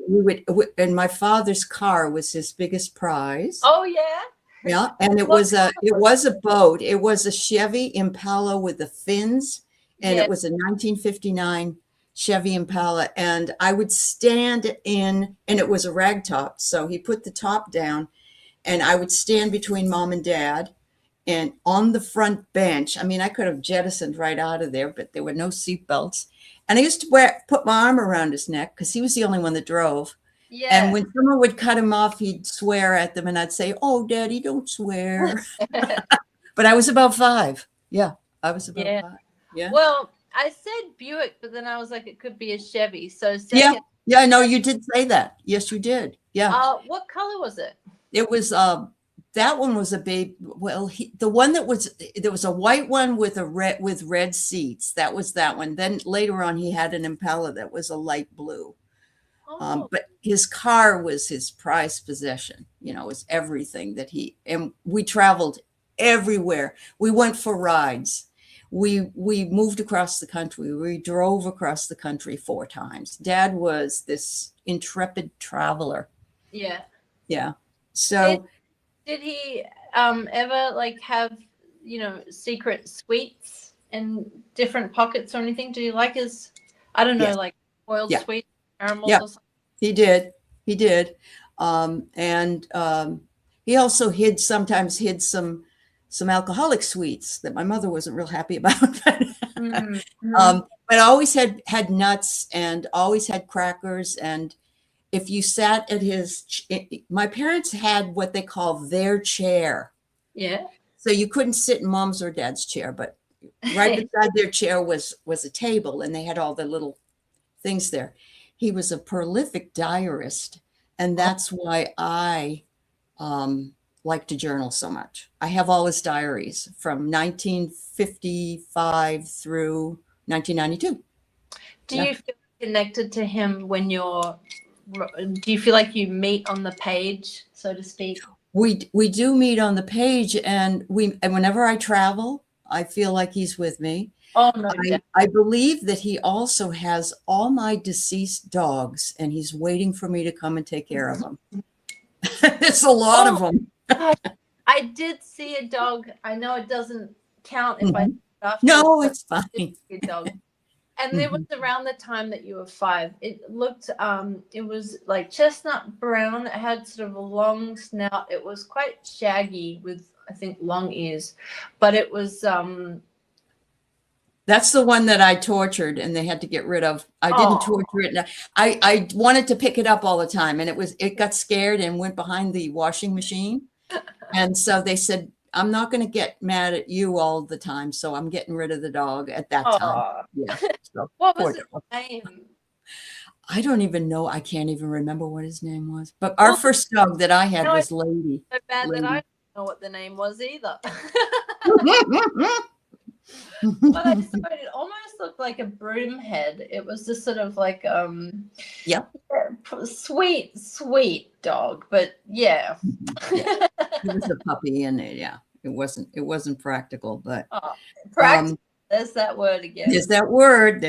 my father's car was his biggest prize. Oh yeah. Yeah, and it was a boat. It was a Chevy Impala with the fins, and it was a 1959 Chevy Impala. And I would stand in, and it was a ragtop. So he put the top down, and I would stand between mom and dad, and on the front bench. I mean, I could have jettisoned right out of there, but there were no seat belts. And I used to put my arm around his neck because he was the only one that drove. Yeah. And when someone would cut him off, he'd swear at them, and I'd say, "Oh, Daddy, don't swear." But I was about 5. Yeah, I was about 5. Yeah. Well, I said Buick, but then I was like, it could be a Chevy. So second, yeah. No, you did say that. Yes, you did. Yeah. What color was it? It was that one was a baby. Well, the one that was, there was a white one with red seats. That was that one. Then later on, he had an Impala that was a light blue. But his car was his prized possession. You know, it was everything that and we traveled everywhere. We went for rides. We moved across the country. We drove across the country 4 times. Dad was this intrepid traveler. Yeah. Yeah. So did he ever like have, secret sweets in different pockets or anything? Did he like his, I don't know, like boiled sweets, caramels or something? He did. And he also sometimes hid some alcoholic sweets that my mother wasn't real happy about. But always had nuts and always had crackers. And if you sat at my parents had what they call their chair. Yeah. So you couldn't sit in mom's or dad's chair, but right beside their chair was a table, and they had all the little things there. He was a prolific diarist, and that's why I like to journal so much. I have all his diaries from 1955 through 1992. Do you feel connected to him do you feel like you meet on the page, so to speak? We do meet on the page, and whenever I travel, I feel like he's with me. Oh, no, I believe that he also has all my deceased dogs, and he's waiting for me to come and take care of them. There's a lot of them. I did see a dog. I know it doesn't count if I. No, it's fine. A dog. And it was around the time that you were 5. It looked, it was like chestnut brown. It had sort of a long snout. It was quite shaggy with, I think, long ears, but it was. That's the one that I tortured and they had to get rid of. I didn't torture it. I wanted to pick it up all the time, and it got scared and went behind the washing machine. And so they said, "I'm not going to get mad at you all the time, so I'm getting rid of the dog at that time." Yeah. So, what was his name? I don't even know. I can't even remember what his name was. But our first dog that I had was Lady. So bad that I don't know what the name was either. But I saw it almost looked like a broom head. It was just sort of like sweet dog, but yeah. He was a puppy, and it wasn't practical, but practical. There's that word again. There's that word.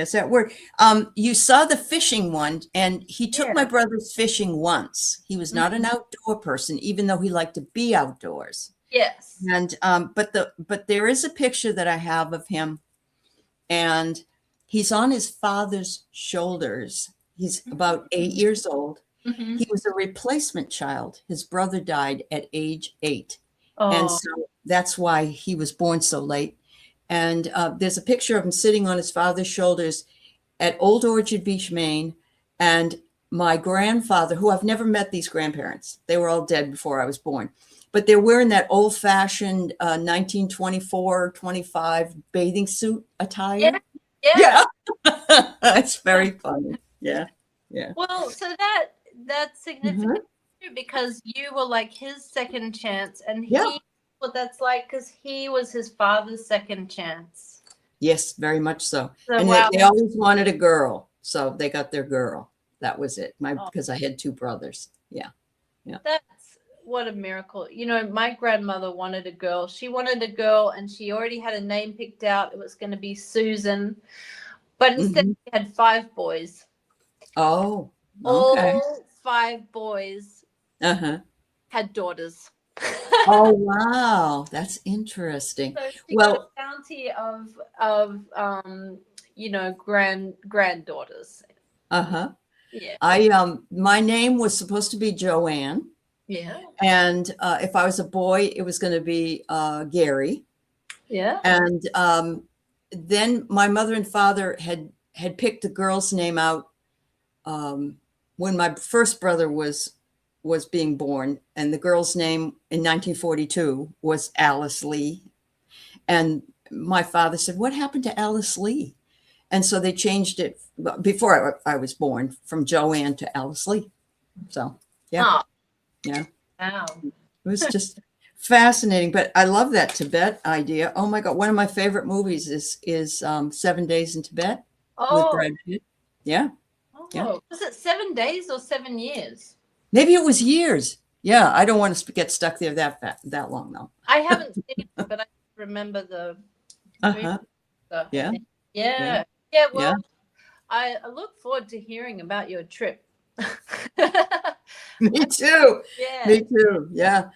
You saw the fishing one, and he took my brother's fishing once. He was not an outdoor person, even though he liked to be outdoors. Yes. And but there is a picture that I have of him, and he's on his father's shoulders. He's about 8 years old. Mm-hmm. He was a replacement child. His brother died at age 8. And Oh, so that's why he was born so late. And there's a picture of him sitting on his father's shoulders at Old Orchard Beach, Maine. And my grandfather, who I've never met these grandparents, they were all dead before I was born, but they're wearing that old-fashioned 1924, 25 bathing suit attire. yeah. It's very funny. Yeah. Well, so that's significant too, because you were like his second chance, and what that's like, because he was his father's second chance. Yes, very much so. So, And wow. they always wanted a girl, so they got their girl. That was it. Because I had 2 brothers. Yeah. That's what a miracle. You know, my grandmother wanted a girl. She wanted a girl, and she already had a name picked out. It was going to be Susan, but instead she had 5 boys. Oh, okay. All 5 boys had daughters. Oh, wow. That's interesting. So she got a bounty of granddaughters. Yeah. My name was supposed to be Joanne. Yeah. And if I was a boy, it was going to be Gary. Yeah. And then my mother and father had picked the girl's name out when my first brother was being born, and the girl's name in 1942 was Alice Lee. And my father said, "What happened to Alice Lee?" And so they changed it before I was born from Joanne to Alice Lee. So, yeah. Yeah. Wow. It was just fascinating. But I love that Tibet idea. Oh my God. One of my favorite movies is 7 Days in Tibet with Brad Pitt. Yeah. Oh, yeah. Was it 7 days or 7 years? Maybe it was years. Yeah. I don't want to get stuck there that long, though. I haven't seen it, but I remember the stuff. Yeah. Yeah. Yeah. Well, I look forward to hearing about your trip. Me too. Yeah. Me too. Yeah.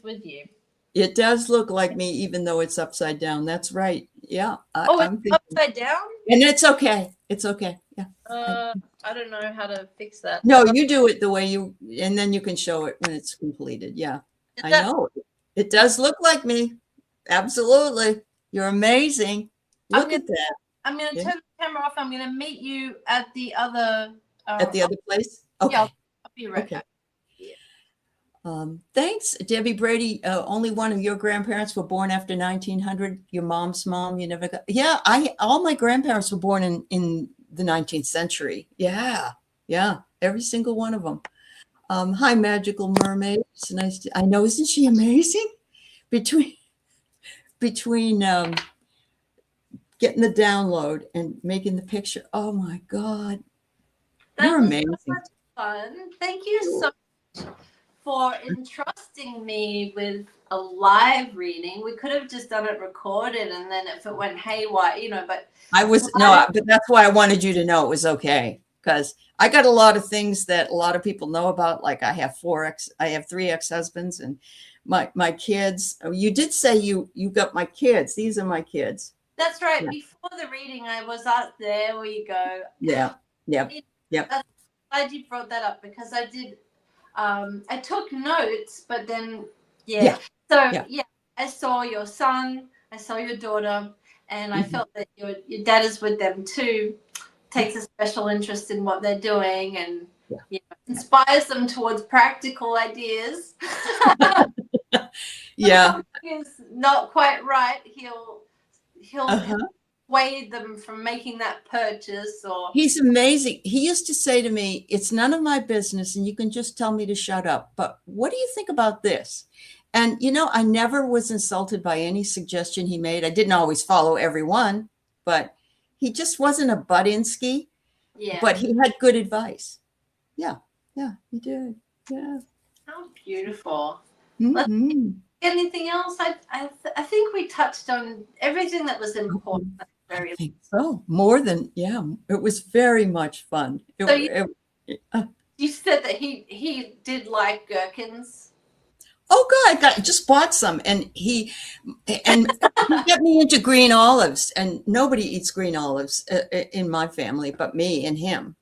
With you. It does look like me, even though it's upside down. That's right. Yeah. It's upside down? And it's okay. It's okay. Yeah. I don't know how to fix that. No, you do it the way and then you can show it when it's completed. Yeah. I know. It does look like me. Absolutely. You're amazing. Look at that. I'm going to turn the camera off. I'm going to meet you at the other place. Okay. Yeah, I'll be right back. Thanks, Debbie Brady. Only one of your grandparents were born after 1900. Your mom's mom, you never got. Yeah, all my grandparents were born in the 19th century. Yeah, every single one of them. Hi, Magical Mermaid. It's nice. I know, isn't she amazing? Between getting the download and making the picture. Oh my God, you're amazing. So much fun. Thank you so much for entrusting me with a live reading. We could have just done it recorded, and then if it went haywire, but but that's why I wanted you to know it was okay, because I got a lot of things that a lot of people know about. Like I have 3 ex-husbands and my kids. You did say you got my kids. These are my kids. That's right. Yeah. Before the reading, I was out there. We go. Yeah. I'm glad you brought that up, because I did. I took notes, but then I saw your son, I saw your daughter, and I felt that your dad is with them too. Takes a special interest in what they're doing, and inspires them towards practical ideas. Yeah, is not quite right. He'll sway them from making that purchase. Or he's amazing. He used to say to me, "It's none of my business, and you can just tell me to shut up. But what do you think about this?" And I never was insulted by any suggestion he made. I didn't always follow every one, but he just wasn't a Budinsky. Yeah. But he had good advice. Yeah, he did. Yeah. How beautiful. Mm-hmm. Anything else? I think we touched on everything that was important. I think so. More than, it was very much fun. You said that he did like gherkins. Oh God, I just bought some, and he got me into green olives, and nobody eats green olives in my family but me and him.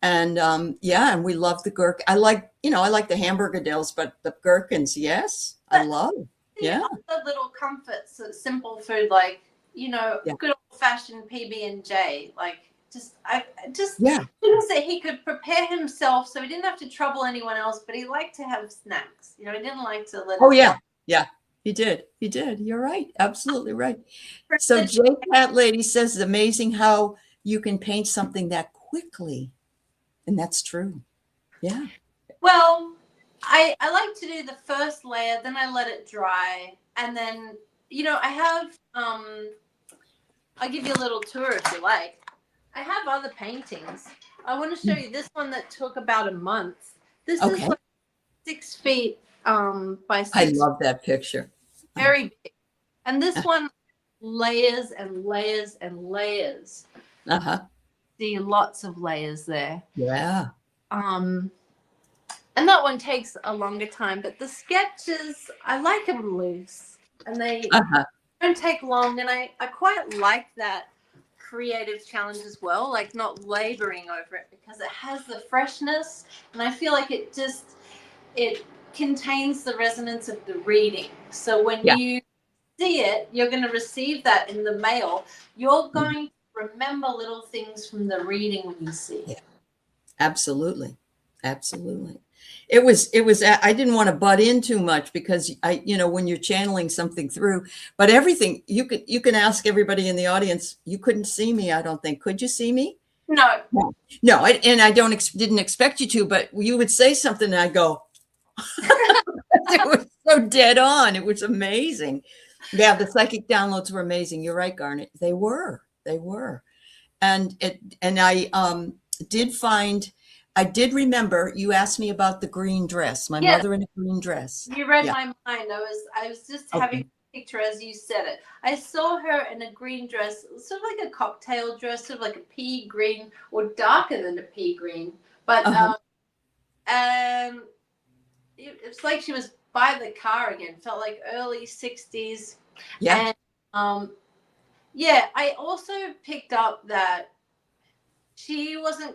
And yeah, and we love the gherkin. I like, I like the hamburger dills, but the gherkins, yes, I love. Yeah. The little comforts, simple food, like, good old fashioned PB&J, like I just things that he could prepare himself, so he didn't have to trouble anyone else, but he liked to have snacks. He didn't like to let. Oh yeah, yeah, he did. He did. You're right. Absolutely right. So J Cat Lady says it's amazing how you can paint something that quickly, and that's true. Yeah. Well, I like to do the first layer, then I let it dry, and then I have I'll give you a little tour if you like. I have other paintings. I want to show you this one that took about a month. This is like 6 feet by 6. I love that picture. Very big. And this one, layers and layers and layers. See lots of layers there. Yeah. And that one takes a longer time, but the sketches, I like them loose, and they don't take long, and I quite like that creative challenge as well, like not laboring over it, because it has the freshness, and I feel like it contains the resonance of the reading. So when you see it, you're going to receive that in the mail. You're going to remember little things from the reading when you see it. Absolutely. Absolutely. It was, I didn't want to butt in too much, because when you're channeling something through, but everything you can ask everybody in the audience. You couldn't see me, I don't think. Could you see me? No. And I didn't expect you to, but you would say something and I go, it was so dead on. It was amazing. Yeah. The psychic downloads were amazing. You're right, Garnet. They were. And I did remember you asked me about the green dress, my mother in a green dress. You read my mind. I was just having a picture as you said it. I saw her in a green dress, sort of like a cocktail dress, sort of like a pea green, or darker than a pea green. But and it's like she was by the car again. Felt like early 60s. Yeah. And I also picked up that she wasn't,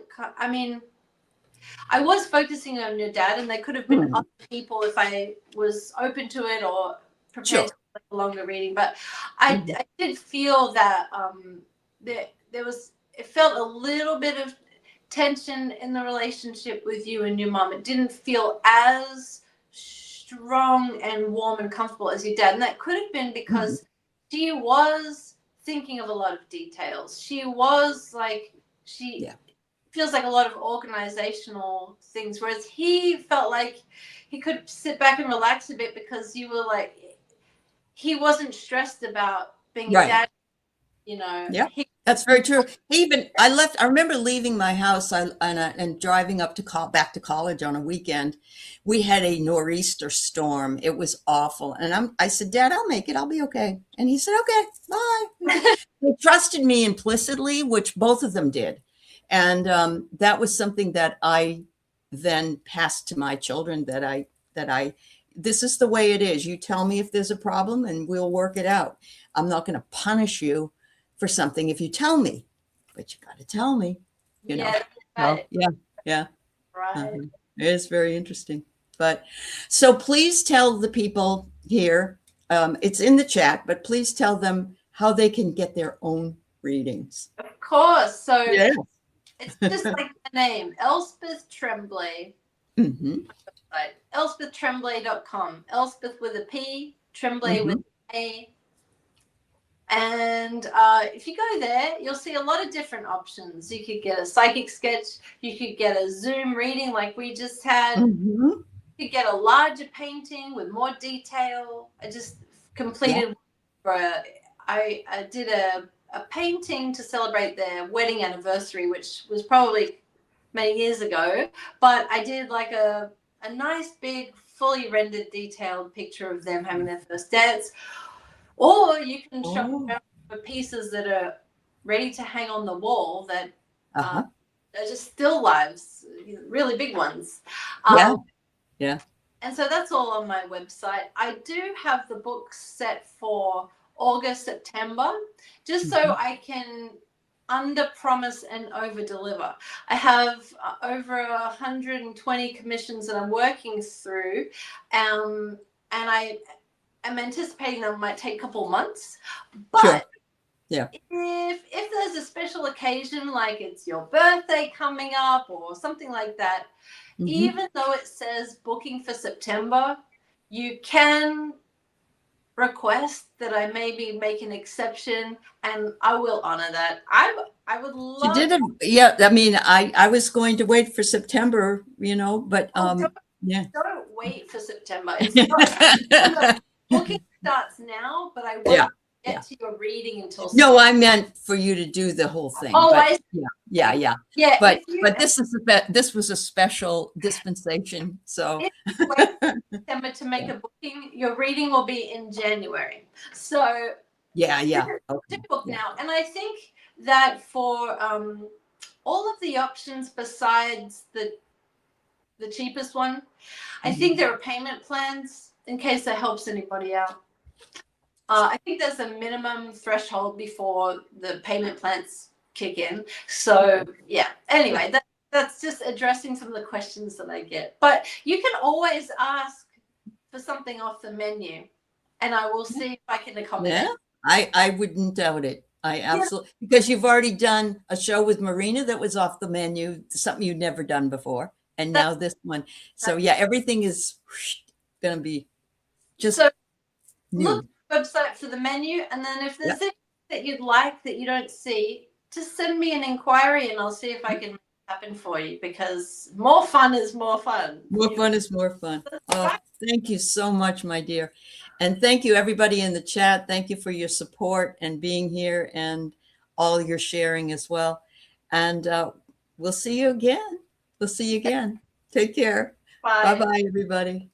I was focusing on your dad, and there could have been other people if I was open to it or prepared to make a longer reading. But I did feel that it felt a little bit of tension in the relationship with you and your mom. It didn't feel as strong and warm and comfortable as your dad. And that could have been because she was thinking of a lot of details. She was like, feels like a lot of organizational things, whereas he felt like he could sit back and relax a bit, because you were like, he wasn't stressed about being a dad, Yeah, that's very true. I remember leaving my house and driving up back to college on a weekend. We had a nor'easter storm. It was awful. And I said, Dad, I'll make it. I'll be okay. And he said, okay, bye. They trusted me implicitly, which both of them did. And that was something that I then passed to my children, this is the way it is. You tell me if there's a problem and we'll work it out. I'm not going to punish you for something if you tell me, but you got to tell me, know. Right. Yeah. Right. It is very interesting. But so please tell the people here, it's in the chat, but please tell them how they can get their own readings. Of course. So it's just like the name, Elspeth Tremblay. ElspethTremblay.com. Elspeth with a P, Tremblay with an A. And if you go there, you'll see a lot of different options. You could get a psychic sketch. You could get a Zoom reading like we just had. You could get a larger painting with more detail. I just completed, I did a painting to celebrate their wedding anniversary, which was probably many years ago. But I did like a nice, big, fully rendered, detailed picture of them having their first dance. Or you can shop around for pieces that are ready to hang on the wall that are just still lives, really big ones. And so that's all on my website. I do have the books set for August, September, just so I can under promise and over deliver. I have over 120 commissions that I'm working through, and I am anticipating that it might take a couple months. But sure. Yeah. If there's a special occasion, like it's your birthday coming up or something like that, even though it says booking for September, you can request that I maybe make an exception, and I will honor that. I would love. She did it. Yeah. I mean, I was going to wait for September, you know, but yeah. Don't wait for September. It's not, booking starts now, but I won't get to your reading until September. No, I meant for you to do the whole thing. Oh, but I see. Yeah. But this was a special dispensation. So if you wait for September to make a booking, your reading will be in January. So okay. book now. And I think that for all of the options besides the cheapest one, I think there are payment plans, in case that helps anybody out. I think there's a minimum threshold before the payment plans kick in. So yeah, anyway, that's just addressing some of the questions that I get. But you can always ask for something off the menu, and I will see if I can accommodate. Yeah, I wouldn't doubt it. I absolutely, because you've already done a show with Marina that was off the menu, something you'd never done before. And now this one. So yeah, everything is going to be just new. Look at the website for the menu, and then if there's anything that you'd like that you don't see, just send me an inquiry and I'll see if I can make it happen for you, because more fun is more fun. More fun is more fun. Oh, thank you so much, my dear. And thank you, everybody in the chat. Thank you for your support and being here and all your sharing as well. And we'll see you again. We'll see you again. Take care. Bye. Bye-bye, everybody.